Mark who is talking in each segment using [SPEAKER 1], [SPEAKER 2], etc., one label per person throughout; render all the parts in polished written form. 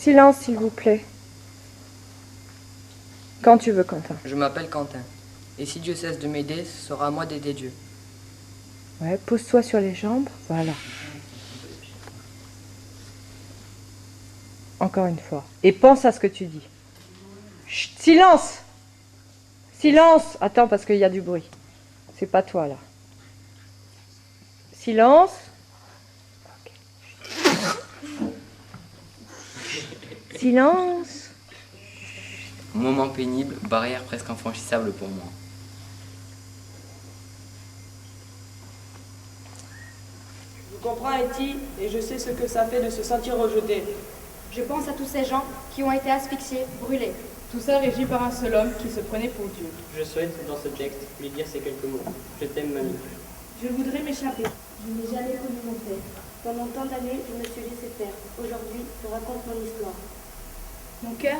[SPEAKER 1] Silence, s'il vous plaît. Quand tu veux, Quentin.
[SPEAKER 2] Je m'appelle Quentin. Et si Dieu cesse de m'aider, ce sera à moi d'aider Dieu.
[SPEAKER 1] Ouais, pose-toi sur les jambes, voilà. Encore une fois. Et pense à ce que tu dis. Chut, silence! Silence! Attends, parce qu'il y a du bruit. C'est pas toi, là. Silence. Okay. Silence.
[SPEAKER 2] Moment pénible, barrière presque infranchissable pour moi.
[SPEAKER 3] Je comprends Etty et je sais ce que ça fait de se sentir rejeté.
[SPEAKER 4] Je pense à tous ces gens qui ont été asphyxiés, brûlés.
[SPEAKER 5] Tout ça régi par un seul homme qui se prenait pour Dieu.
[SPEAKER 6] Je souhaite, dans ce texte, lui dire ces quelques mots. Je t'aime, mamie.
[SPEAKER 7] Je voudrais m'échapper.
[SPEAKER 8] Je n'ai jamais connu mon père. Pendant tant d'années, je me suis laissé faire. Aujourd'hui, je raconte mon histoire.
[SPEAKER 4] Mon cœur,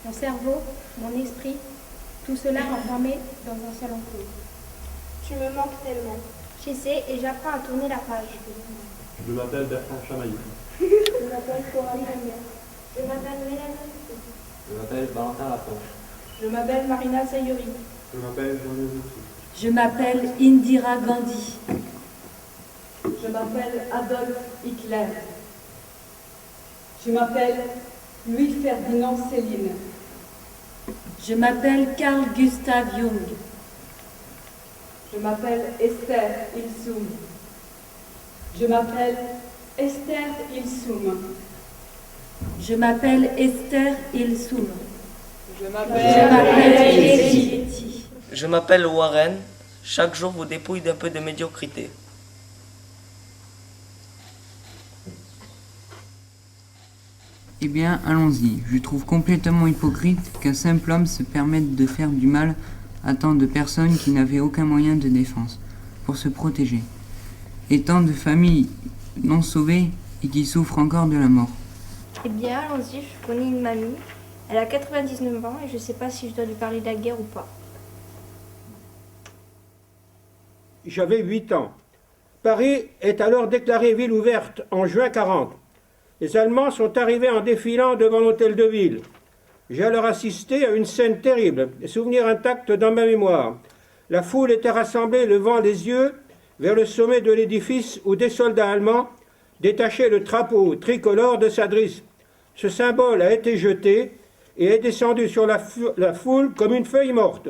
[SPEAKER 4] mon cerveau, mon esprit, tout cela enfermé dans un seul enclos.
[SPEAKER 8] Tu me manques tellement.
[SPEAKER 4] J'essaie et j'apprends à tourner la page.
[SPEAKER 9] Je m'appelle Bertrand Chamaillou.
[SPEAKER 8] Je m'appelle Coralie Lamière. Je m'appelle Mélanie.
[SPEAKER 6] Je m'appelle Valentin Laponche.
[SPEAKER 3] Je m'appelle Marina Sayuri.
[SPEAKER 9] Je m'appelle Jean-Louis Rousseau.
[SPEAKER 7] Je m'appelle Indira Gandhi.
[SPEAKER 3] Je m'appelle Adolf Hitler. Je m'appelle Louis-Ferdinand Céline.
[SPEAKER 7] Je m'appelle Carl Gustav Jung.
[SPEAKER 3] Je m'appelle Esther Ilsoum. Je m'appelle Esther Ilsoum.
[SPEAKER 7] Je m'appelle Esther Ilsoum.
[SPEAKER 3] Je m'appelle
[SPEAKER 7] Etty.
[SPEAKER 10] Je m'appelle Warren. Chaque jour vous dépouille d'un peu de médiocrité.
[SPEAKER 11] Eh bien, allons-y. Je trouve complètement hypocrite qu'un simple homme se permette de faire du mal à tant de personnes qui n'avaient aucun moyen de défense pour se protéger. Et tant de familles non sauvées et qui souffrent encore de la mort.
[SPEAKER 4] Eh bien, allons-y, je connais une mamie. Elle a 99 ans et je ne sais pas si je dois lui parler de la guerre ou pas.
[SPEAKER 12] J'avais 8 ans. Paris est alors déclarée ville ouverte en juin 40. Les Allemands sont arrivés en défilant devant l'hôtel de ville. J'ai alors assisté à une scène terrible, des souvenirs intacts dans ma mémoire. La foule était rassemblée, levant les yeux vers le sommet de l'édifice où des soldats allemands détachaient le drapeau tricolore de Sadris. Ce symbole a été jeté et est descendu sur la foule comme une feuille morte.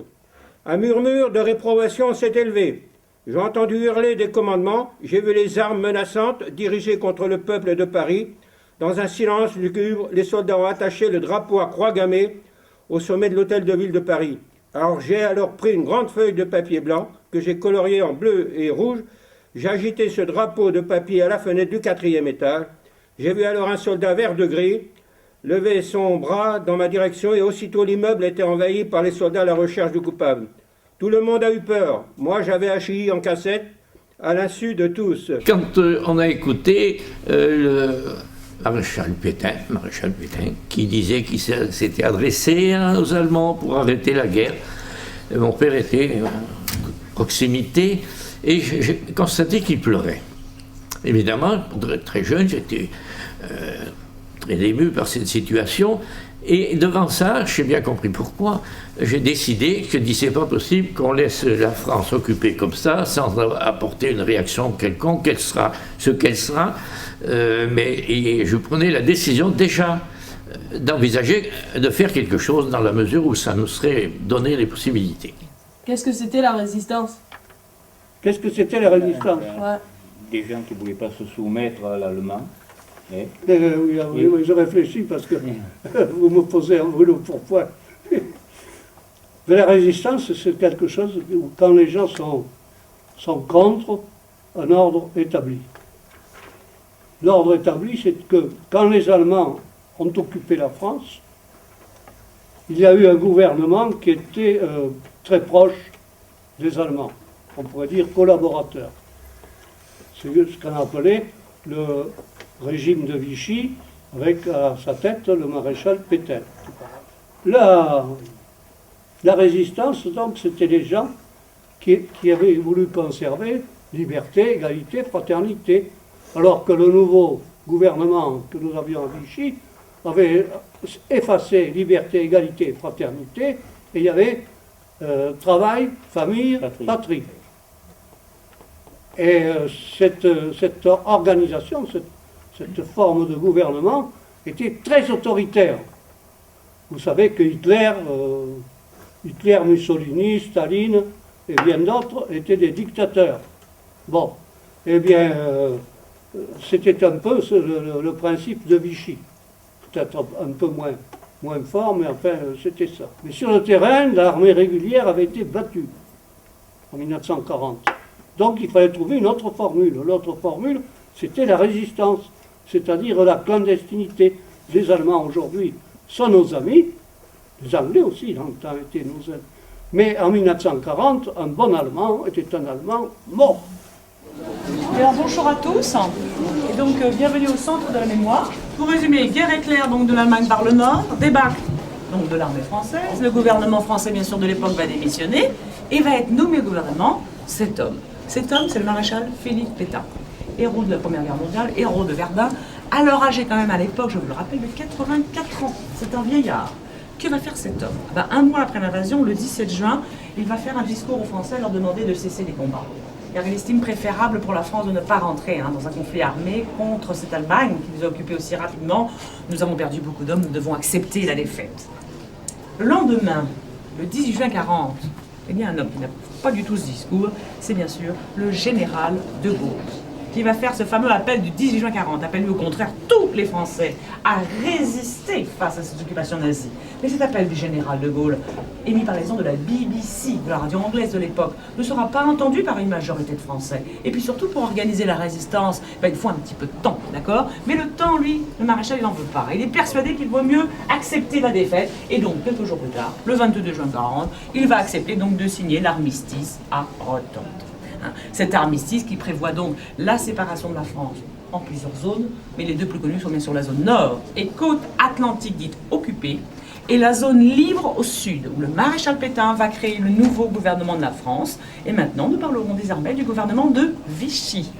[SPEAKER 12] Un murmure de réprobation s'est élevé. J'ai entendu hurler des commandements, j'ai vu les armes menaçantes dirigées contre le peuple de Paris. Dans un silence lugubre, les soldats ont attaché le drapeau à croix gammée au sommet de l'hôtel de ville de Paris. Alors j'ai pris une grande feuille de papier blanc que j'ai coloriée en bleu et rouge. J'ai agité ce drapeau de papier à la fenêtre du 4e étage. J'ai vu alors un soldat vert de gris lever son bras dans ma direction et aussitôt l'immeuble était envahi par les soldats à la recherche du coupable. Tout le monde a eu peur. Moi, j'avais HI en cassette à l'insu de tous.
[SPEAKER 13] Quand on a écouté le maréchal Pétain, qui disait qu'il s'était adressé aux Allemands pour arrêter la guerre, mon père était en proximité et j'ai constaté qu'il pleurait. Évidemment, très jeune, j'étais très ému par cette situation. Et devant ça, j'ai bien compris pourquoi, j'ai décidé que c'est pas possible qu'on laisse la France occupée comme ça, sans apporter une réaction quelconque, qu'elle sera ce qu'elle sera. Mais je prenais la décision déjà d'envisager de faire quelque chose dans la mesure où ça nous serait donné les possibilités.
[SPEAKER 3] Qu'est-ce que c'était la résistance?
[SPEAKER 12] Qu'est-ce que c'était la résistance?
[SPEAKER 3] Ouais.
[SPEAKER 14] Des gens qui ne voulaient pas se soumettre à l'allemand.
[SPEAKER 12] Oui, je réfléchis parce que vous me posez un brûlot pour point. Mais la résistance, c'est quelque chose où quand les gens sont contre un ordre établi. L'ordre établi, c'est que quand les Allemands ont occupé la France, il y a eu un gouvernement qui était très proche des Allemands. On pourrait dire collaborateur. C'est ce qu'on appelait le régime de Vichy, avec à sa tête le maréchal Pétain. La résistance, donc, c'était les gens qui avaient voulu conserver liberté, égalité, fraternité, alors que le nouveau gouvernement que nous avions à Vichy
[SPEAKER 15] avait effacé liberté, égalité, fraternité, et il y avait travail, famille, patrie. Et cette organisation, cette forme de gouvernement était très autoritaire. Vous savez que Hitler, Mussolini, Staline et bien d'autres étaient des dictateurs. Bon, eh bien, c'était un peu le principe de Vichy. Peut-être un peu moins fort, mais enfin, c'était ça. Mais sur le terrain, l'armée régulière avait été battue en 1940. Donc il fallait trouver une autre formule. L'autre formule, c'était la résistance, c'est-à-dire la clandestinité. Les Allemands aujourd'hui sont nos amis, les Anglais aussi, longtemps étaient nos amis. Mais en 1940, un bon Allemand était un Allemand mort.
[SPEAKER 16] Alors, bonjour à tous, et donc bienvenue au centre de la mémoire. Pour résumer, guerre éclair donc, de l'Allemagne par le Nord, débâcle donc, de l'armée française, le gouvernement français bien sûr de l'époque va démissionner, et va être nommé au gouvernement cet homme. Cet homme, c'est le maréchal Philippe Pétain, héros de la Première Guerre mondiale, héros de Verdun, alors âgé quand même à l'époque, je vous le rappelle, de 84 ans. C'est un vieillard. Que va faire cet homme? Un mois après l'invasion, le 17 juin, il va faire un discours aux Français, leur demander de cesser les combats. Car il estime préférable pour la France de ne pas rentrer dans un conflit armé contre cette Allemagne qui nous a occupés aussi rapidement. Nous avons perdu beaucoup d'hommes, nous devons accepter la défaite. Le lendemain, le 18 juin 40, il y a un homme qui n'a pas du tout ce discours, c'est bien sûr le général de Gaulle, qui va faire ce fameux appel du 18 juin 40, appelle au contraire tous les Français à résister face à cette occupation nazie. Mais cet appel du général de Gaulle, émis par les ondes de la BBC, de la radio anglaise de l'époque, ne sera pas entendu par une majorité de Français. Et puis surtout, pour organiser la résistance, il faut un petit peu de temps, d'accord? Mais le temps, lui, le maréchal, il n'en veut pas. Il est persuadé qu'il vaut mieux accepter la défaite. Et donc, quelques jours plus tard, le 22 juin 40, il va accepter donc de signer l'armistice à Rotonde. Cet armistice qui prévoit donc la séparation de la France en plusieurs zones, mais les deux plus connues sont bien sûr la zone nord et côte atlantique dite occupée, et la zone libre au sud, où le maréchal Pétain va créer le nouveau gouvernement de la France. Et maintenant, nous parlerons désormais du gouvernement de Vichy.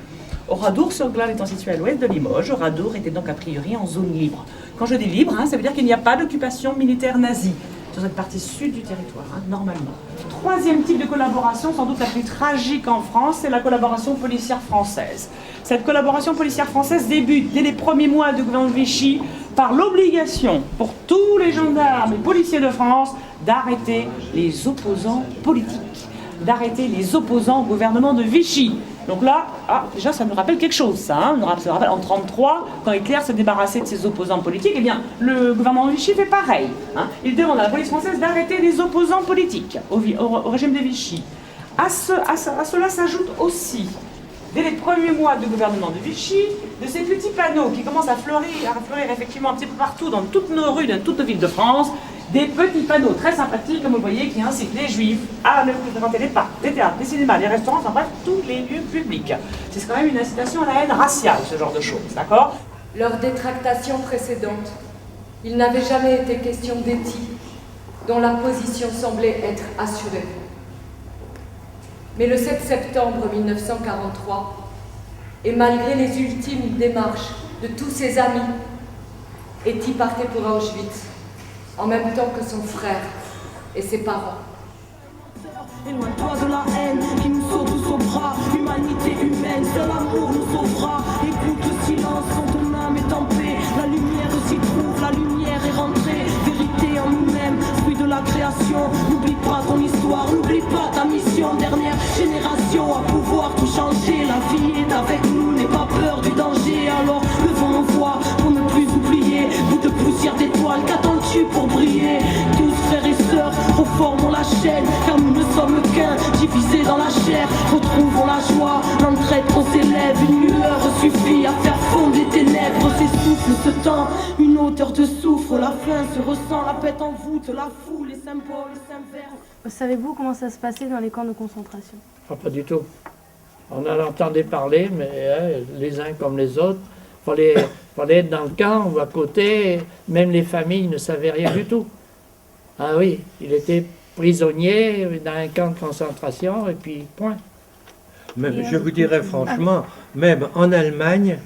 [SPEAKER 16] Oradour-sur-Glane étant situé à l'ouest de Limoges, Oradour était donc a priori en zone libre. Quand je dis libre, ça veut dire qu'il n'y a pas d'occupation militaire nazie sur cette partie sud du territoire, normalement. Troisième type de collaboration, sans doute la plus tragique en France, c'est la collaboration policière française. Cette collaboration policière française débute dès les premiers mois du gouvernement de Vichy par l'obligation pour tous les gendarmes et policiers de France d'arrêter les opposants politiques, d'arrêter les opposants au gouvernement de Vichy. Donc là, déjà ça nous rappelle quelque chose, ça. Ça nous rappelle en 1933, quand Hitler se débarrassait de ses opposants politiques, eh bien, le gouvernement de Vichy fait pareil. Il demande à la police française d'arrêter les opposants politiques au régime de Vichy. À cela s'ajoute aussi, dès les premiers mois du gouvernement de Vichy, de ces petits panneaux qui commencent à fleurir effectivement un petit peu partout dans toutes nos rues, dans toutes nos villes de France, des petits panneaux très sympathiques, comme vous voyez, qui incitent les juifs à ne fréquenter les parcs, les théâtres, les cinémas, les restaurants, enfin bref, tous les lieux publics. C'est quand même une incitation à la haine raciale, ce genre de choses, d'accord?
[SPEAKER 17] Lors des tractations précédentes, il n'avait jamais été question d'Éthies, dont la position semblait être assurée. Mais le 7 septembre 1943, et malgré les ultimes démarches de tous ses amis, Étie partait pour Auschwitz, en même temps que son frère et ses parents.
[SPEAKER 18] Éloigne-toi de la haine qui nous saute sous bras. Humanité humaine, seul l'amour nous sauvera. Écoute le silence quand ton âme est en paix. La lumière s'y trouve, la lumière est rentrée. Vérité en nous-mêmes, fruit de la création. N'oublie pas ton histoire, n'oublie pas ta mission. Dernière génération à pouvoir tout changer. La vie est avec nous, n'aie pas peur du danger. Alors levons nos voix pour ne plus oublier. Bout de poussière d'étoiles, qu'attends-tu pour briller? Tous frères et sœurs, reformons la chaîne, car nous ne sommes qu'un, divisés dans la chair. Retrouvons la joie, l'entraide qu'on s'élève. Une lueur suffit à faire fondre les ténèbres. S'essouffle ce temps, une hauteur de soufre. La faim se ressent, la pète en voûte. La foule, les symboles, les s'inversent.
[SPEAKER 4] Savez-vous comment ça se passait dans les camps de concentration?
[SPEAKER 15] Pas du tout. On en entendait parler, mais les uns comme les autres. Fallait être dans le camp ou à côté. Même les familles ne savaient rien du tout. Ah oui, il était prisonnier dans un camp de concentration et puis point.
[SPEAKER 12] Même, je vous dirais franchement, même en Allemagne,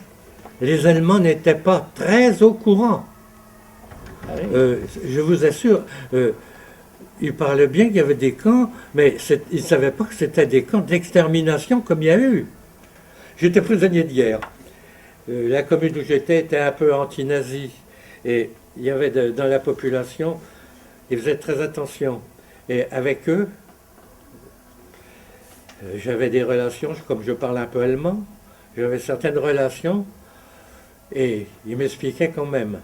[SPEAKER 12] les Allemands n'étaient pas très au courant.
[SPEAKER 19] Je vous assure, il parlait bien qu'il y avait des camps, mais il ne savait pas que c'était des camps d'extermination comme il y a eu. J'étais prisonnier de guerre. La commune où j'étais était un peu anti-nazi. Et il y avait dans la population, ils faisaient très attention. Et avec eux, j'avais des relations, comme je parle un peu allemand, j'avais certaines relations, et ils m'expliquaient quand même.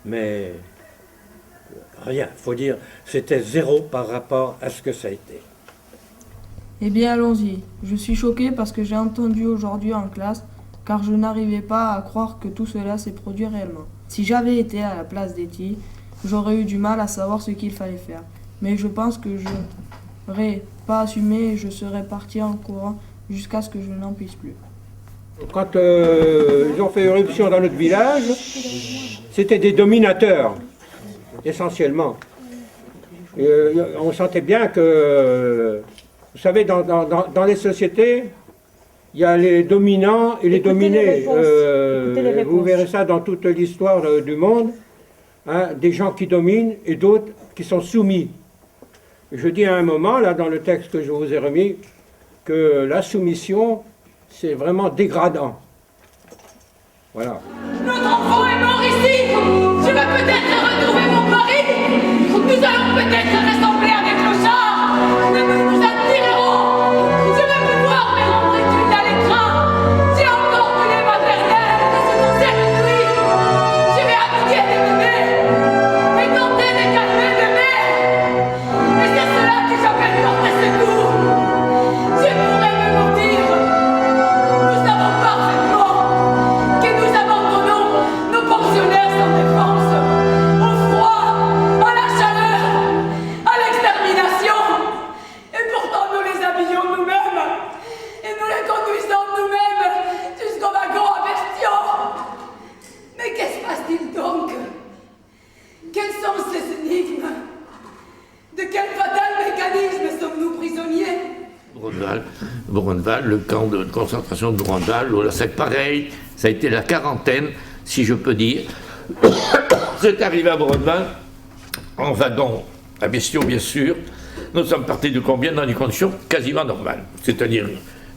[SPEAKER 19] Mais rien, il faut dire, c'était zéro par rapport à ce que ça a été.
[SPEAKER 5] Eh bien, allons-y. Je suis choqué parce que j'ai entendu aujourd'hui en classe, car je n'arrivais pas à croire que tout cela s'est produit réellement. Si j'avais été à la place d'Etty, j'aurais eu du mal à savoir ce qu'il fallait faire. Mais je pense que je n'aurais pas assumé et je serais parti en courant jusqu'à ce que je n'en puisse plus.
[SPEAKER 12] Quand ils ont fait éruption dans notre village, c'était des dominateurs, essentiellement. On sentait bien que, vous savez, dans les sociétés, il y a les dominants et les dominés. Vous verrez ça dans toute l'histoire du monde, hein, des gens qui dominent et d'autres qui sont soumis. Je dis à un moment, là, dans le texte que je vous ai remis, que la soumission, c'est vraiment dégradant. Voilà.
[SPEAKER 18] Notre enfant est mort ici. Je vais peut-être retrouver mon mari. Nous allons peut-être ressembler avec le char. Mais nous nous attirerons. Je vais pouvoir me rendre utile à l'écran. J'ai encore du lait maternel. C'est cette nuit. Je vais habiller des bébés et tenter de calmer des mères. Et c'est cela que j'appelle porter secours. Je pourrais me mentir. Nous savons parfaitement que nous abandonnons nos pensionnaires sans défense, au froid, à la chaleur, à l'extermination. Et pourtant nous les habillons nous-mêmes et nous les conduisons nous-mêmes jusqu'au wagon à bestiaux. Mais qu'est-ce se passe-t-il donc? Quelles sont ces énigmes? De quel fatal mécanisme sommes-nous prisonniers?
[SPEAKER 13] Buchenwald, le camp de concentration de Buchenwald, là c'est pareil, ça a été la quarantaine, si je peux dire. C'est arrivé à Buchenwald, en wagon, à bestiaux bien sûr. Nous sommes partis de combien dans des conditions quasiment normales, c'est-à-dire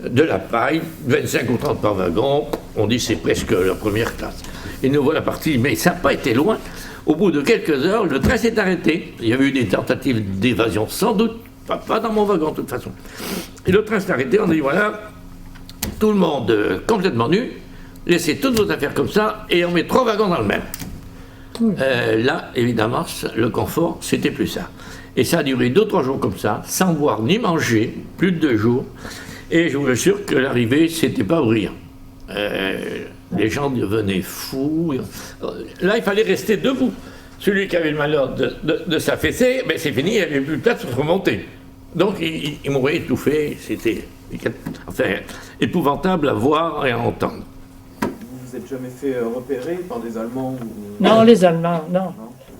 [SPEAKER 13] de la paille, 25 ou 30 par wagon, on dit c'est presque la première classe. Et nous voilà partis, mais ça n'a pas été loin. Au bout de quelques heures, le train s'est arrêté. Il y avait eu des tentatives d'évasion, sans doute, pas dans mon wagon de toute façon. Et le train s'est arrêté, on a dit voilà, tout le monde complètement nu, laissez toutes vos affaires comme ça, et on met 3 wagons dans le même. Là, évidemment, le confort, c'était plus ça. Et ça a duré 2-3 jours comme ça, sans boire ni manger, plus de 2 jours. Et je vous assure que l'arrivée, c'était pas brillant. Les gens devenaient fous. Là, il fallait rester debout. Celui qui avait le malheur de s'affaisser, ben c'est fini, il n'y avait plus de place pour se remonter. Donc, il mourait étouffé. C'était épouvantable à voir et à entendre.
[SPEAKER 9] Vous vous êtes jamais fait repérer par des Allemands ou...
[SPEAKER 20] Non, les Allemands, non.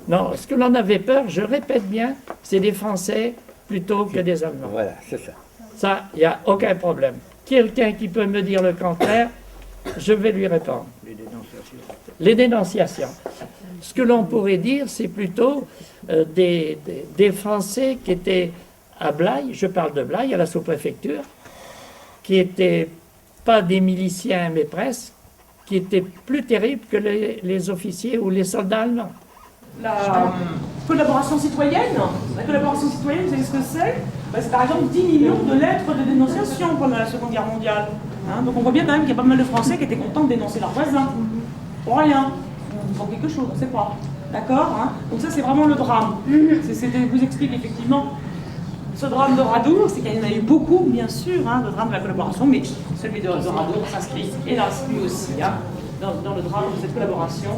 [SPEAKER 20] Non, ce que l'on avait peur, je répète bien, c'est des Français plutôt que des Allemands.
[SPEAKER 19] Voilà, c'est ça.
[SPEAKER 20] Ça, il n'y a aucun problème. Quelqu'un qui peut me dire le contraire, je vais lui répondre. Les dénonciations. Ce que l'on pourrait dire, c'est plutôt des Français qui étaient à Blaye, je parle de Blaye, à la sous-préfecture, qui n'étaient pas des miliciens, mais presque, qui étaient plus terribles que les officiers ou les soldats allemands.
[SPEAKER 16] La collaboration citoyenne, vous savez ce que c'est? C'est par exemple 10 millions de lettres de dénonciation pendant la Seconde Guerre mondiale. Donc on voit bien quand même qu'il y a pas mal de Français qui étaient contents de dénoncer leurs voisins. Pour rien. Pour quelque chose, on ne sait pas. D'accord, Donc ça c'est vraiment le drame. Je vous explique effectivement ce drame de Radour, c'est qu'il y en a eu beaucoup, bien sûr, le drame de la collaboration, mais celui de Radour s'inscrit, hélas, lui aussi, dans le drame de cette collaboration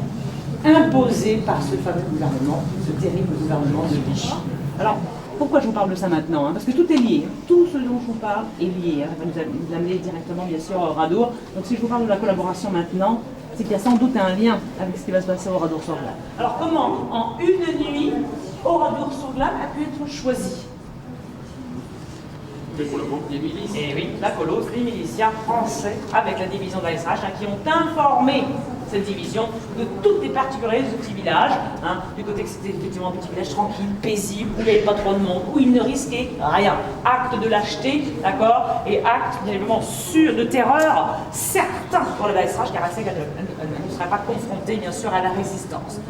[SPEAKER 16] imposée par ce fameux gouvernement, ce terrible gouvernement de Vichy. Alors, pourquoi je vous parle de ça maintenant? Parce que tout est lié. Tout ce dont je vous parle est lié. Ça va nous amener directement, bien sûr, au Radour. Donc si je vous parle de la collaboration maintenant, c'est qu'il y a sans doute un lien avec ce qui va se passer au Radour-sur-Glane. Alors comment, en une nuit, au Radour-sur-Glane a pu être choisi? Les milices. Et oui, la colosse, les miliciens français, avec la division de la SH, qui ont informé cette division, de toutes les particularités de ce petit village. Hein, du côté que c'était effectivement un petit village tranquille, paisible, où il n'y avait pas trop de monde, où il ne risquait rien. Acte de lâcheté, d'accord, et acte, bien évidemment, sûr de terreur, certain pour le Weissreich, car elle sait qu'elle ne serait pas confrontée, bien sûr, à la résistance.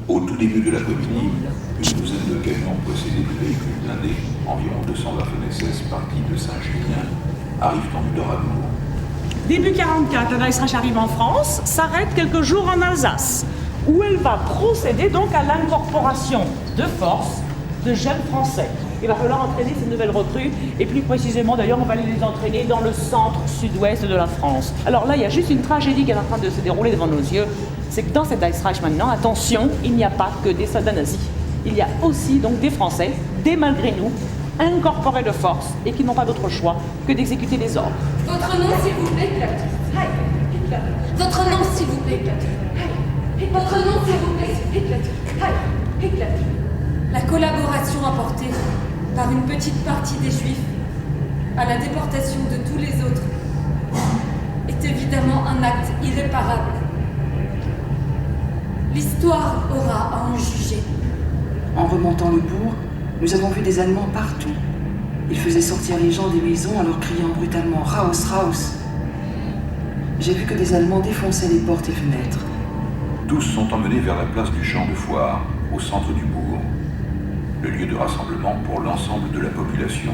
[SPEAKER 21] Au tout début de la commune, une douzaine de camions possédés de véhicules blindés, environ 200 Waffen-SS partis de Saint-Julien, arrivent en vue de Rabourg.
[SPEAKER 16] Début 1944, la Weissreich arrive en France, s'arrête quelques jours en Alsace, où elle va procéder donc à l'incorporation de force de jeunes Français. Il va falloir entraîner ces nouvelles recrues, et plus précisément d'ailleurs on va les entraîner dans le centre-sud-ouest de la France. Alors là il y a juste une tragédie qui est en train de se dérouler devant nos yeux, c'est que dans cette Weissreich maintenant, attention, il n'y a pas que des soldats nazis. Il y a aussi donc des Français, des malgré nous, incorporés de force et qui n'ont pas d'autre choix que d'exécuter les ordres.
[SPEAKER 17] Votre nom s'il vous plaît, Votre nom s'il vous plaît, Votre nom s'il vous plaît, La collaboration apportée par une petite partie des Juifs à la déportation de tous les autres est évidemment un acte irréparable. L'histoire aura à en juger.
[SPEAKER 22] En remontant le bourg, nous avons vu des Allemands partout. Ils faisaient sortir les gens des maisons en leur criant brutalement « Raus, raus !» J'ai vu que des Allemands défonçaient les portes et fenêtres.
[SPEAKER 21] Tous sont emmenés vers la place du champ de foire, au centre du bourg, le lieu de rassemblement pour l'ensemble de la population.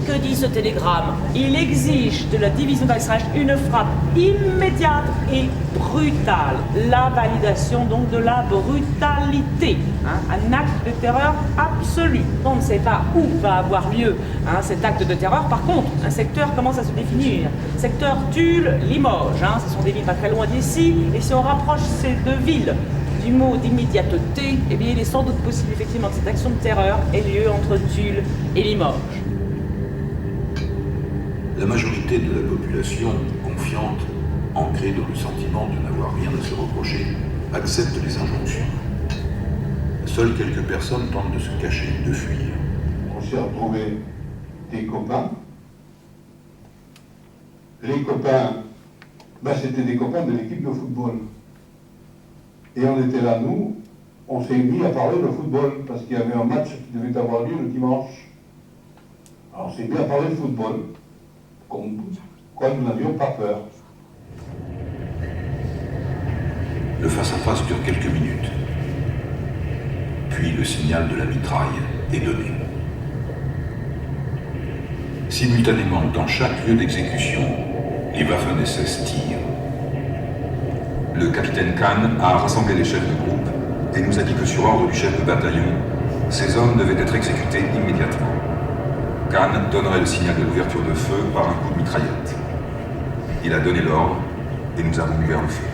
[SPEAKER 16] Que dit ce télégramme? Il exige de la division Weissreich une frappe immédiate et brutale. La validation donc de la brutalité. Un acte de terreur absolu. On ne sait pas où va avoir lieu cet acte de terreur. Par contre, un secteur commence à se définir. Secteur Tulle, Limoges. Ce sont des villes pas très loin d'ici. Et si on rapproche ces deux villes du mot d'immédiateté, eh bien il est sans doute possible effectivement que cette action de terreur ait lieu entre Tulle et Limoges.
[SPEAKER 21] La majorité de la population, confiante, ancrée dans le sentiment de n'avoir rien à se reprocher, accepte les injonctions. Seules quelques personnes tentent de se cacher, de fuir.
[SPEAKER 23] On s'est retrouvé des copains. Les copains, c'était des copains de l'équipe de football. Et on était là, nous, on s'est mis à parler de football, parce qu'il y avait un match qui devait avoir lieu le dimanche. Alors on s'est mis à parler de football. Quoi, nous n'avions pas peur.
[SPEAKER 21] Le face-à-face dure quelques minutes. Puis le signal de la mitraille est donné. Simultanément, dans chaque lieu d'exécution, les Waffen-SS tirent. Le capitaine Kahn a rassemblé les chefs de groupe et nous a dit que sur ordre du chef de bataillon, ces hommes devaient être exécutés immédiatement. Kahn donnerait le signal de l'ouverture de feu par un coup de mitraillette. Il a donné l'ordre et nous avons ouvert le feu.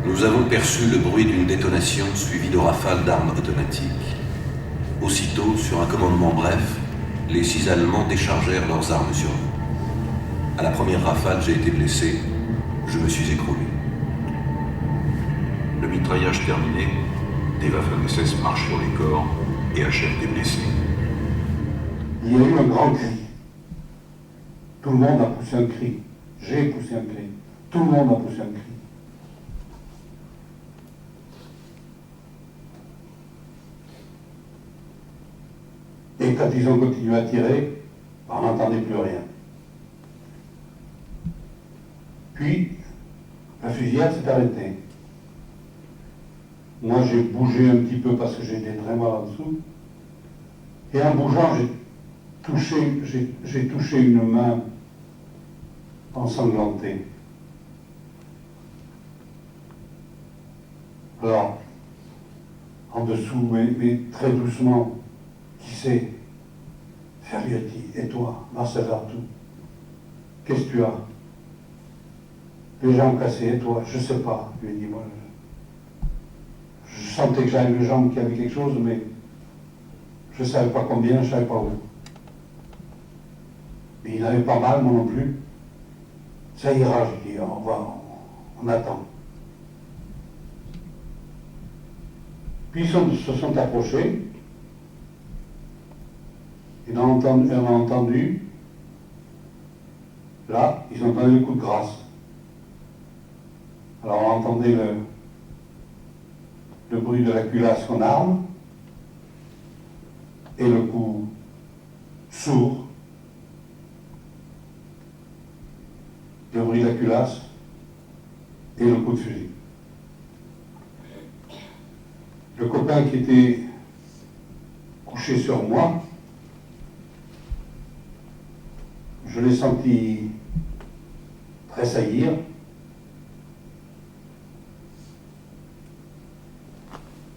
[SPEAKER 21] Nous avons perçu le bruit d'une détonation suivie de rafales d'armes automatiques. Aussitôt, sur un commandement bref, les 6 Allemands déchargèrent leurs armes sur nous. À la première rafale, j'ai été blessé. Je me suis écroulé. Le mitraillage terminé, des Waffen-SS marchent sur les corps et achèvent des blessés.
[SPEAKER 23] Il y a eu un grand cri. Tout le monde a poussé un cri. J'ai poussé un cri. Tout le monde a poussé un cri. Et quand ils ont continué à tirer, on n'entendait plus rien. Puis, la fusillade s'est arrêtée. Moi, j'ai bougé un petit peu parce que j'étais très mal en dessous. Et en bougeant, j'ai touché une main ensanglantée. Alors, en dessous, mais très doucement, qui c'est? Ferlietti, et toi, Marcel Artout, qu'est-ce que tu as? Les jambes cassées, et toi? Je sais pas, lui dit moi. Je sentais que j'avais les jambes qui avaient quelque chose, mais je ne savais pas combien, je ne savais pas où. Mais il n'avait pas mal, moi non plus. Ça ira, j'ai dit, on attend. Puis ils se sont approchés. Et on a entendu, là, ils ont donné le coup de grâce. Alors on entendait le bruit de la culasse qu'on arme et le coup sourd, le bruit de la culasse et le coup de fusil. Le copain qui était couché sur moi, je l'ai senti tressaillir.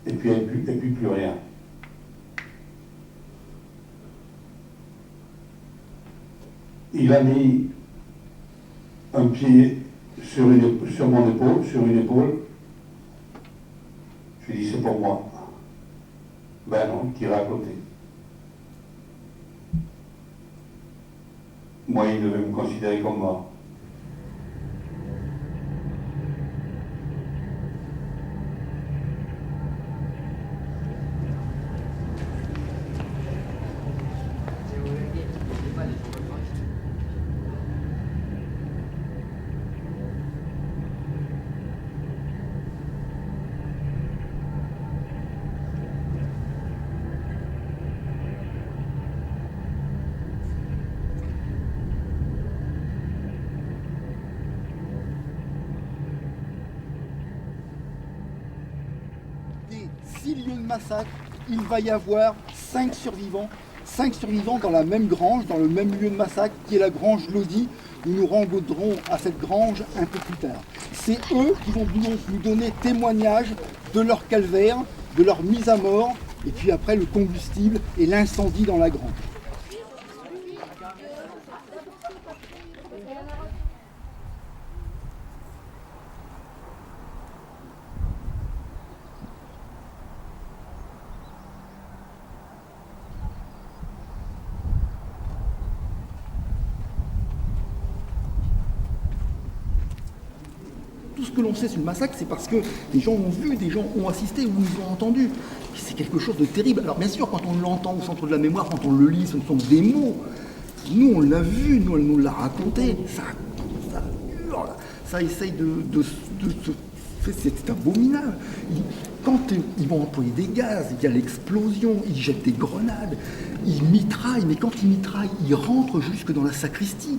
[SPEAKER 23] Et puis plus rien. Il a mis un pied sur mon épaule, sur une épaule. Je lui ai dit, c'est pour moi. Ben non, il tirait à côté. Moi, il devait me considérer comme mort.
[SPEAKER 1] Des 6 lieux de massacre, il va y avoir 5 survivants dans la même grange, dans le même lieu de massacre qui est la grange Lodi. Nous nous rencontrerons à cette grange un peu plus tard. C'est eux qui vont nous donner témoignage de leur calvaire, de leur mise à mort, et puis après le combustible et l'incendie dans la grange. Tout ce que l'on sait sur le massacre, c'est parce que des gens ont vu, des gens ont assisté ou nous ont entendus. C'est quelque chose de terrible. Alors bien sûr, quand on l'entend au centre de la mémoire, quand on le lit, ce sont des mots. Nous, on l'a vu, nous, elle nous l'a raconté. Ça hurle, ça essaye c'est abominable. Quand ils vont employer des gaz, il y a l'explosion, ils jettent des grenades, ils mitraillent, mais quand ils mitraillent, ils rentrent jusque dans la sacristie.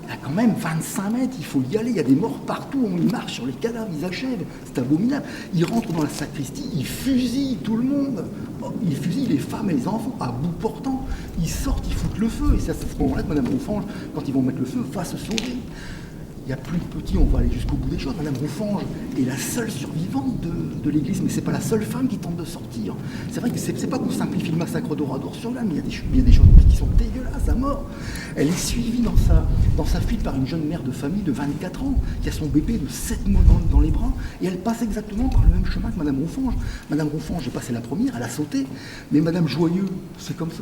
[SPEAKER 1] Il y a quand même 25 mètres, il faut y aller, il y a des morts partout, ils marchent sur les cadavres, ils achèvent, c'est abominable. Ils rentrent dans la sacristie, ils fusillent tout le monde, ils fusillent les femmes et les enfants à bout portant, ils sortent, ils foutent le feu, et c'est à ce moment-là que Madame Ronfange, quand ils vont mettre le feu, va se sauver. Il y a plus petit, on va aller jusqu'au bout des choses. Madame Ronfange est la seule survivante de l'église, mais c'est pas la seule femme qui tente de sortir. C'est vrai que c'est pas qu'on simplifie le massacre d'Oradour-sur-Glane, mais il y a des choses qui sont dégueulasses à mort. Elle est suivie dans sa fuite par une jeune mère de famille de 24 ans, qui a son bébé de 7 mois dans les bras, et elle passe exactement par le même chemin que Madame Ronfange. Madame Ronfange est passée la première, elle a sauté, mais Madame Joyeux, c'est comme ça.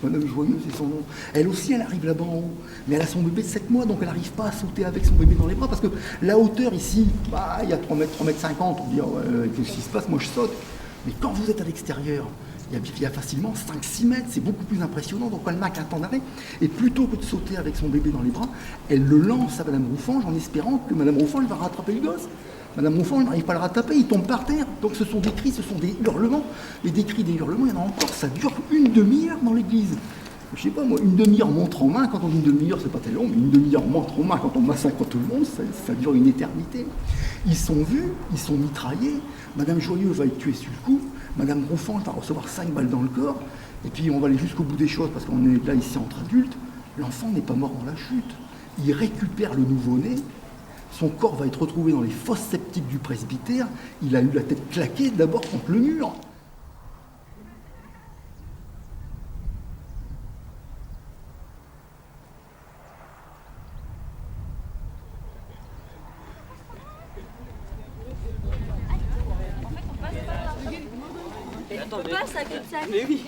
[SPEAKER 1] Madame Joyeux, c'est son nom. Elle aussi, elle arrive là-bas en haut, mais elle a son bébé de 7 mois, donc elle n'arrive pas à sauter avec son bébé dans les bras, parce que la hauteur ici, il y a 3 mètres 50, on dit, qu'est-ce qui se passe, moi je saute. Mais quand vous êtes à l'extérieur, il y a facilement 5-6 mètres, c'est beaucoup plus impressionnant, donc elle n'a qu'un temps d'arrêt, et plutôt que de sauter avec son bébé dans les bras, elle le lance à Madame Ronfange en espérant que Madame Ronfange va rattraper le gosse. Madame Ronfange n'arrive pas à le rattraper, il tombe par terre, donc ce sont des cris, ce sont des hurlements, et des cris, des hurlements, il y en a encore, ça dure une demi-heure dans l'église. Je sais pas moi, une demi-heure montre en main, quand on dit une demi-heure c'est pas très long, mais une demi-heure montre en main quand on massacre tout le monde, ça dure une éternité. Ils sont vus, ils sont mitraillés, Madame Joyeux va être tuée sur le coup, Madame Ronfange va recevoir 5 balles dans le corps, et puis on va aller jusqu'au bout des choses parce qu'on est là ici entre adultes, l'enfant n'est pas mort dans la chute, il récupère le nouveau-né, son corps va être retrouvé dans les fosses septiques du presbytère, il a eu la tête claquée d'abord contre le mur.
[SPEAKER 2] On passe à cul-de-sac.
[SPEAKER 6] Mais oui.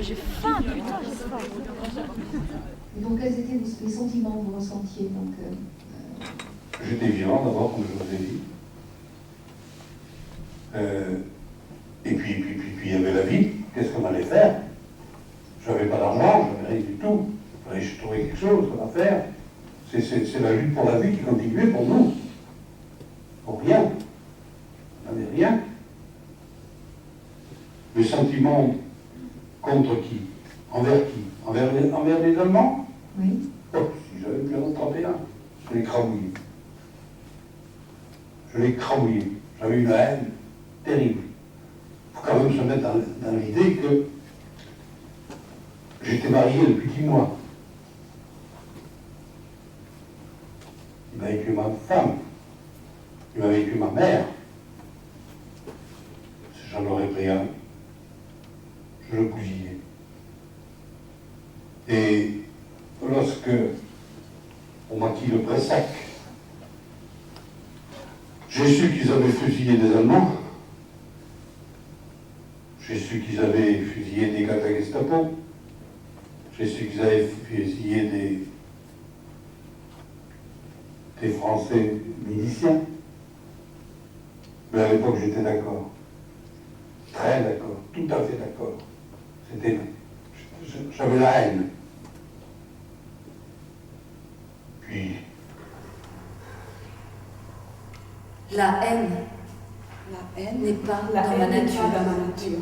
[SPEAKER 2] J'ai faim, putain, j'ai faim.
[SPEAKER 8] Donc, quels étaient les sentiments que vous ressentiez
[SPEAKER 23] J'étais violent d'abord, comme je vous ai dit. Et puis, il y avait la vie. Qu'est-ce qu'on allait faire? Je n'avais pas d'argent, je n'avais rien du tout. Il fallait que je trouvais quelque chose à faire. C'est la lutte pour la vie qui continuait pour nous. Pour rien. On n'avait rien. Le sentiment contre qui? Envers qui? Envers les Allemands?
[SPEAKER 8] Oui.
[SPEAKER 23] Oh, si j'avais pu en 31, je l'ai cramouillé. Je l'ai cramouillé. J'avais une haine terrible. Il faut quand même se mettre dans l'idée que j'étais marié depuis 10 mois. Il m'a vécu ma femme. Il m'a vécu ma mère. Si j'en aurais pris un, je le bousillais. Et lorsque on m'a dit le Pressac, j'ai su qu'ils avaient fusillé des Allemands. J'ai su qu'ils avaient fusillé des gars de la Gestapo. J'ai su qu'ils avaient fusillé des Français miliciens. Mais à l'époque, j'étais d'accord. Très d'accord. Tout à fait d'accord. J'avais la haine. Puis...
[SPEAKER 17] La haine n'est pas dans ma nature.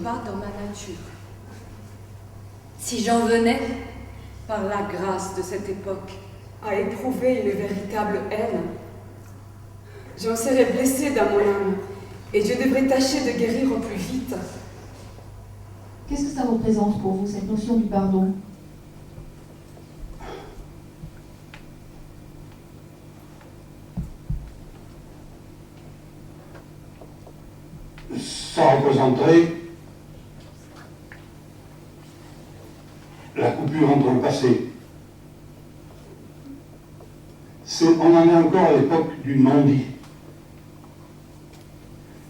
[SPEAKER 22] Pas dans ma nature.
[SPEAKER 17] Si j'en venais, par la grâce de cette époque,
[SPEAKER 22] À éprouver une véritable haine, j'en serais blessée dans mon âme, et je devrais tâcher de guérir au plus vite.
[SPEAKER 8] Qu'est-ce que ça représente pour vous, cette notion du pardon?
[SPEAKER 23] Ça représenterait la coupure entre le passé. On en est encore à l'époque du non-dit.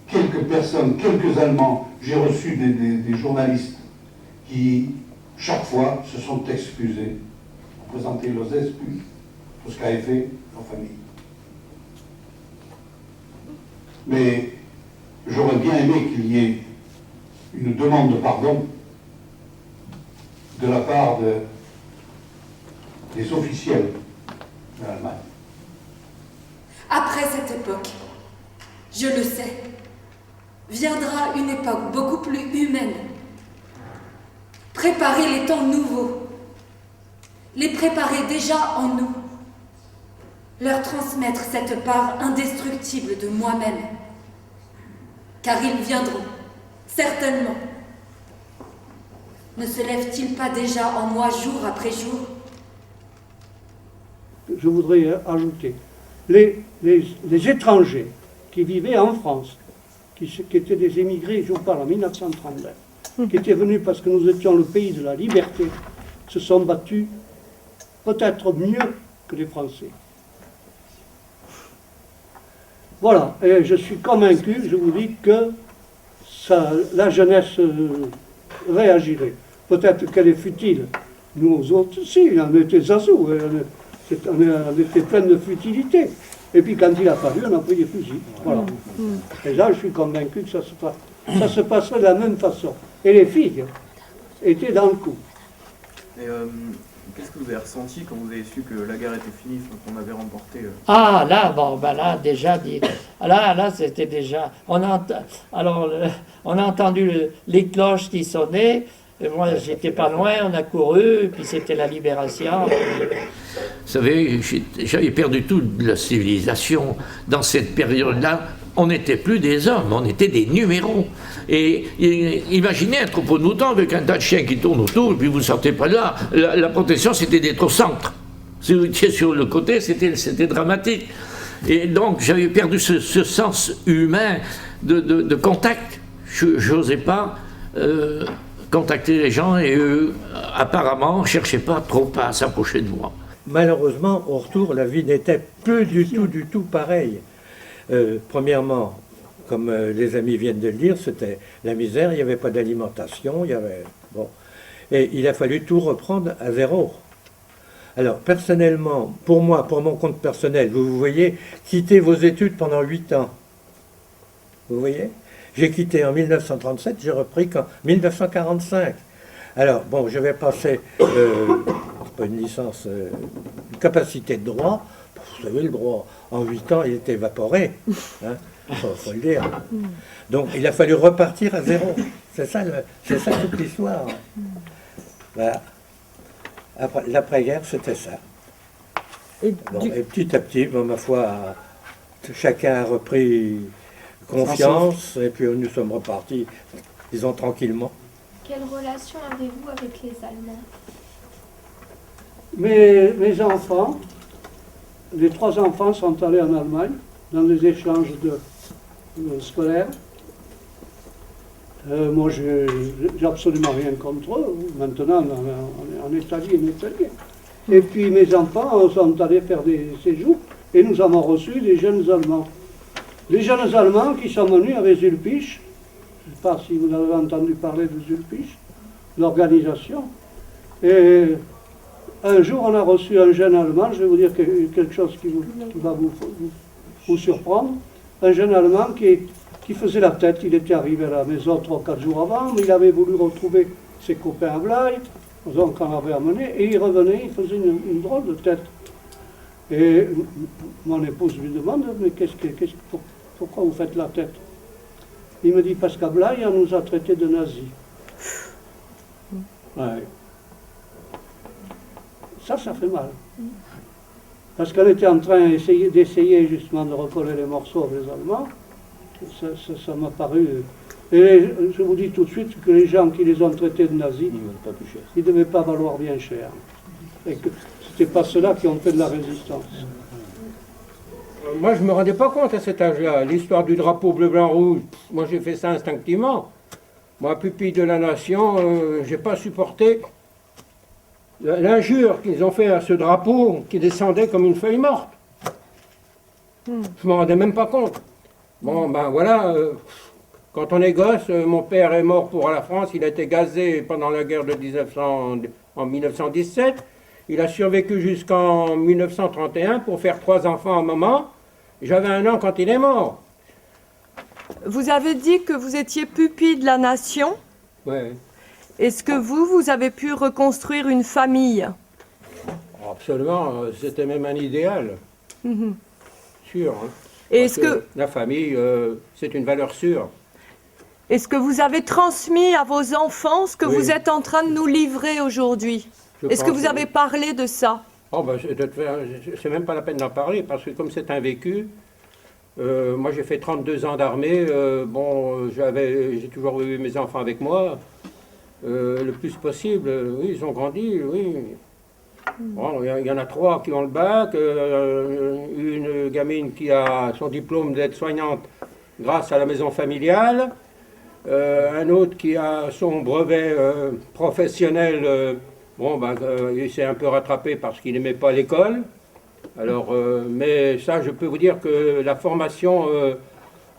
[SPEAKER 23] Quelques personnes, quelques Allemands, j'ai reçu des journalistes qui, chaque fois, se sont excusés, ont présenté leurs excuses pour ce qu'avait fait leur famille. Mais j'aurais bien aimé qu'il y ait une demande de pardon de la part des officiels de l'Allemagne.
[SPEAKER 17] après cette époque, je le sais, viendra une époque beaucoup plus humaine. Préparer les temps nouveaux, les préparer déjà en nous, leur transmettre cette part indestructible de moi-même, car ils viendront, certainement. Ne se lève-t-il pas déjà en moi jour après jour?
[SPEAKER 15] Je voudrais ajouter, les étrangers qui vivaient en France, qui étaient des émigrés, je vous parle en 1939, qui étaient venus parce que nous étions le pays de la liberté, se sont battus peut-être mieux que les Français. Voilà, et je suis convaincu, je vous dis que la jeunesse réagirait. Peut-être qu'elle est futile. Nous autres, si, on était azous, on était plein de futilité. Et puis quand il a fallu, on a pris des fusils. Voilà. Et là, je suis convaincu que ça se passerait de la même façon. Et les filles étaient dans le coup.
[SPEAKER 9] Et qu'est-ce que vous avez ressenti quand vous avez su que la guerre était finie, qu'on avait remporté
[SPEAKER 20] Ah, là, bon, ben là, déjà, là, c'était déjà... On a entendu les cloches qui sonnaient, et moi, j'étais pas loin, on a couru, et puis c'était la libération.
[SPEAKER 13] Vous savez, j'avais perdu toute la civilisation. Dans cette période-là, on n'était plus des hommes, on était des numéros. Et imaginez un troupeau de moutons avec un tas de chiens qui tournent autour, et puis vous ne sortez pas de là. La protection, c'était d'être au centre. Si vous étiez sur le côté, c'était dramatique. Et donc, j'avais perdu ce sens humain de contact. Je n'osais pas contacter les gens, et eux, apparemment, ne cherchaient pas trop à s'approcher de moi.
[SPEAKER 19] Malheureusement, au retour, la vie n'était plus du tout pareille. Premièrement, comme les amis viennent de le dire, c'était la misère, il n'y avait pas d'alimentation, il y avait... Bon. Et il a fallu tout reprendre à zéro. Alors, personnellement, pour moi, pour mon compte personnel, vous voyez, quitter vos études pendant 8 ans. Vous voyez? J'ai quitté en 1937, j'ai repris qu'en 1945. Alors, bon, je vais passer pas une licence, une capacité de droit. Vous savez, le droit, en 8 ans, il est évaporé. Hein, faut le dire. Donc, il a fallu repartir à zéro. C'est ça toute l'histoire. Voilà. L'après-guerre, c'était ça. Et petit à petit, bon, ma foi, chacun a repris confiance, et puis nous sommes repartis, disons, tranquillement.
[SPEAKER 4] Quelle relation avez-vous avec les Allemands?
[SPEAKER 15] Mes enfants, les 3 enfants sont allés en Allemagne dans des échanges scolaires. Moi, j'ai absolument rien contre eux. Maintenant, on est en Italie, Et puis mes enfants sont allés faire des séjours et nous avons reçu des jeunes Allemands. Les jeunes Allemands qui sont venus avec Zulpisch. Je ne sais pas si vous avez entendu parler de Zulpisch, l'organisation. Et un jour, on a reçu un jeune Allemand, je vais vous dire quelque chose qui va vous surprendre. Un jeune Allemand qui faisait la tête, il était arrivé à la maison 3 ou 4 jours avant, mais il avait voulu retrouver ses copains à Blaye, donc on l'avait amené, et il revenait, il faisait une drôle de tête. Et mon épouse lui demande, mais pourquoi vous faites la tête? Il me dit, parce qu'à Blaye, on nous a traités de nazis. Ouais. Ça fait mal. Parce qu'on était en train d'essayer justement de recoller les morceaux avec les Allemands. Ça m'a paru... Et je vous dis tout de suite que les gens qui les ont traités de nazis, ils ne devaient pas valoir bien cher. Et que ce n'était pas ceux-là qui ont fait de la résistance.
[SPEAKER 12] Moi, je ne me rendais pas compte à cet âge-là. L'histoire du drapeau bleu-blanc-rouge, moi j'ai fait ça instinctivement. Moi, pupille de la nation, je n'ai pas supporté l'injure qu'ils ont fait à ce drapeau qui descendait comme une feuille morte. Je ne m'en rendais même pas compte. Bon, ben voilà, quand on est gosse, mon père est mort pour la France, il a été gazé pendant la guerre de 1917. Il a survécu jusqu'en 1931 pour faire 3 enfants à un moment. J'avais 1 an quand il est mort.
[SPEAKER 17] Vous avez dit que vous étiez pupille de la nation.
[SPEAKER 12] Ouais.
[SPEAKER 17] Est-ce que vous avez pu reconstruire une famille?
[SPEAKER 12] Absolument, c'était même un idéal. Sûr. Hein.
[SPEAKER 17] Est-ce que
[SPEAKER 12] la famille, c'est une valeur sûre.
[SPEAKER 17] Est-ce que vous avez transmis à vos enfants ce que vous êtes en train de nous livrer aujourd'hui? Est-ce que vous avez parlé de ça?
[SPEAKER 12] Oh ben, c'est même pas la peine d'en parler, parce que comme c'est un vécu, moi j'ai fait 32 ans d'armée, bon, j'ai toujours eu mes enfants avec moi, le plus possible, oui, ils ont grandi, oui. Bon, il y en a 3 qui ont le bac, une gamine qui a son diplôme d'aide-soignante grâce à la maison familiale, un autre qui a son brevet professionnel, bon, ben, il s'est un peu rattrapé parce qu'il n'aimait pas l'école. Alors, mais ça, je peux vous dire que la formation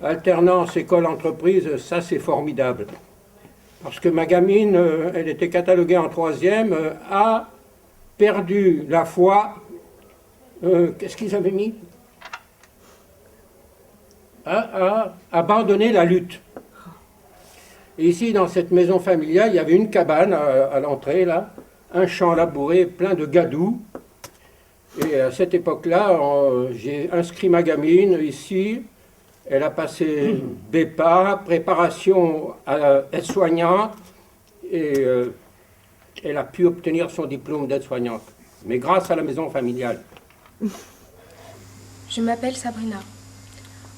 [SPEAKER 12] alternance école-entreprise, ça c'est formidable. Parce que ma gamine, elle était cataloguée en 3e, a perdu la foi. Qu'est-ce qu'ils avaient mis? A abandonné la lutte. Et ici, dans cette maison familiale, il y avait une cabane à l'entrée, là, un champ labouré plein de gadous. Et à cette époque-là, j'ai inscrit ma gamine ici. Elle a passé BEPA, préparation à aide-soignante, et elle a pu obtenir son diplôme d'aide-soignante. Mais grâce à la maison familiale.
[SPEAKER 4] Je m'appelle Sabrina.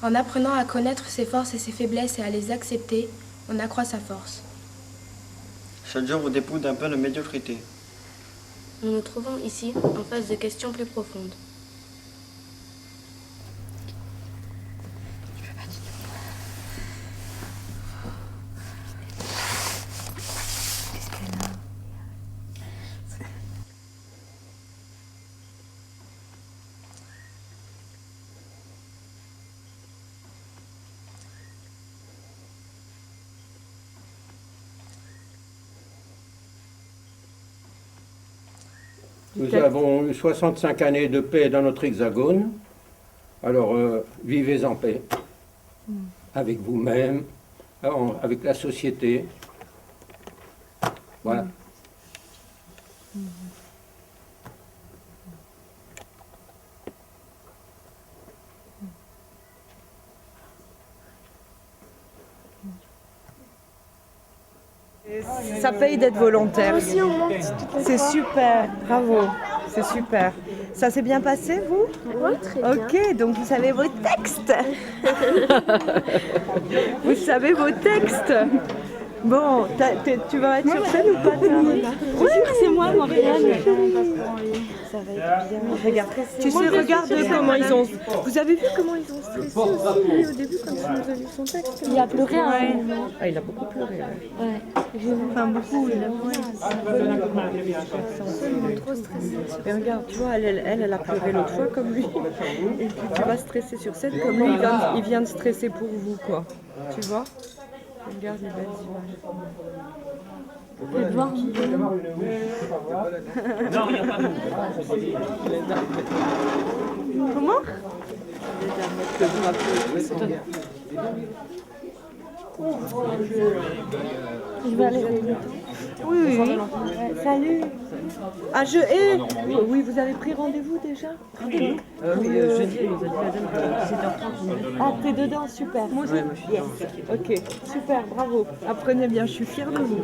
[SPEAKER 4] En apprenant à connaître ses forces et ses faiblesses et à les accepter, on accroît sa force.
[SPEAKER 7] Chaque jour vous dépouille un peu de médiocrité.
[SPEAKER 4] Nous nous trouvons ici en face de questions plus profondes.
[SPEAKER 12] Nous avons eu 65 années de paix dans notre hexagone. Alors, vivez en paix. Avec vous-même, avec la société. Voilà.
[SPEAKER 3] Ça paye d'être volontaire.
[SPEAKER 4] Aussi, on monte toutes les
[SPEAKER 3] C'est
[SPEAKER 4] fois.
[SPEAKER 3] super, bravo, c'est super. Ça s'est bien passé, vous?
[SPEAKER 4] Oui, très bien.
[SPEAKER 3] Ok, donc vous savez vos textes. Vous savez vos textes. Bon, tu vas être sur scène ou pas?
[SPEAKER 4] Oui, c'est moi, Marianne.
[SPEAKER 3] Ça va être bien. Regarde, tu sais, regarde comment ils ont... Vous avez vu comment ils ont stressé aussi au début quand il nous a lu son texte?
[SPEAKER 4] Il a pleuré à un moment.
[SPEAKER 3] Ah, il a beaucoup pleuré.
[SPEAKER 4] Ouais.
[SPEAKER 3] Enfin, beaucoup, il a
[SPEAKER 4] trop stressé.
[SPEAKER 3] Mais regarde, tu vois, elle a pleuré l'autre fois comme lui. Et puis tu vas stresser sur scène comme lui, il vient de stresser pour vous, quoi. Tu vois? Regarde les belles images.
[SPEAKER 4] Faites voir.
[SPEAKER 14] Non, il n'y a pas de...
[SPEAKER 3] Comment?
[SPEAKER 4] Je vais aller.
[SPEAKER 3] Oui, oui.
[SPEAKER 4] Ouais, salut.
[SPEAKER 3] Ah, oui, vous avez pris rendez-vous déjà?
[SPEAKER 5] Oui, jeudi, elle nous a dit à 17h30.
[SPEAKER 3] Ah, t'es dedans, super. Moi aussi. Yes. Ok, super, bravo. Apprenez bien, je suis fière de vous.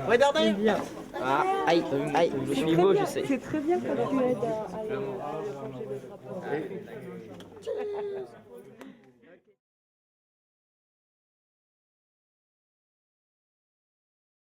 [SPEAKER 6] Regardez.
[SPEAKER 3] Bien.
[SPEAKER 6] Ah, aïe, aïe, je suis beau, je sais.
[SPEAKER 3] C'est très bien quand tu aides à changer le drapeau.